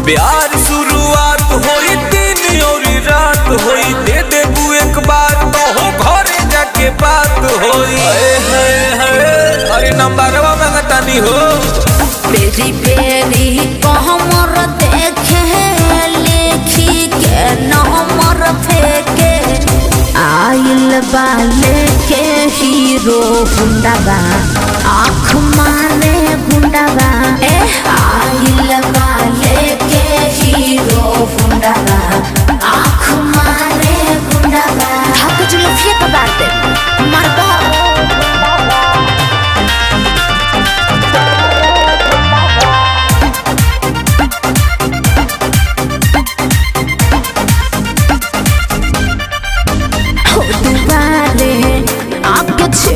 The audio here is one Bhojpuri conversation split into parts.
प्यार शुरुआत होई दिन और रात होई दे देबू एक बार तो हो घरे जाके बात होई। अरे नंबरवा मांगतानी हो बेरी बेरी कहमर देखे लिखी के नंबर फेंके आइल बाले के हीरो गुंडाबा आँख मारे गुंडाबा आइल बाले के हीरो गुंडाबा आँख मारे गुंडाबा हाथ जो लफिया का बात है मरबा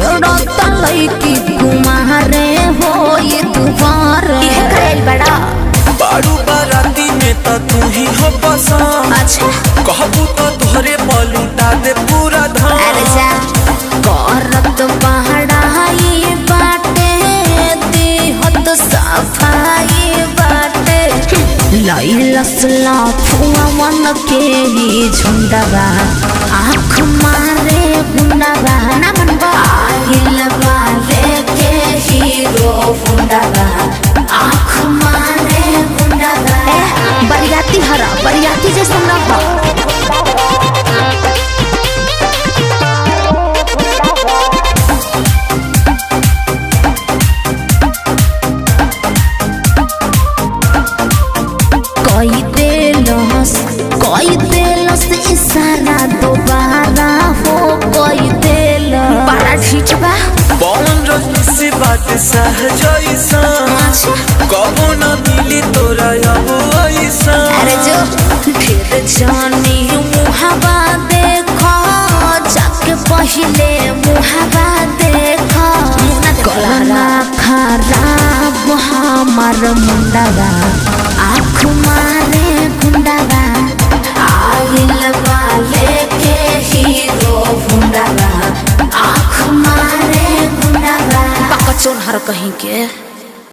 की कुमारे हो ये तुम्हारे बड़ा बारू बाराती में तो तू ही हो पसंद। अच्छा कहबू तो तोहरे पलूटा दे पूरा धाम। अरे जा करत पहाड़ाई बाटे देहत सफाई बाटे लैलस लाफुआ मन के ही झुंडवा आँख मारे गुंडावा ना बनबा आइल बाले के हीरो गुंडावा आँख मारे गुंडावा बरियाती हरा बरियाती जैसा रहा कोई देलस इशारा दोबारा हो कोई देल बड़ा खींचबा बॉन रजनी से बात सहजैसा कबो न मिली तोरा अब ऐसा। अरे जो फिर जानी मुहावा देखो जाके पहले मुहावा देखो गला खराब हमार मुंडावा आँख मारे गुंडावा आइल बाले के हीरो गुंडावा आँख मारे गुंडावा पक्का चोर हर कहीं के।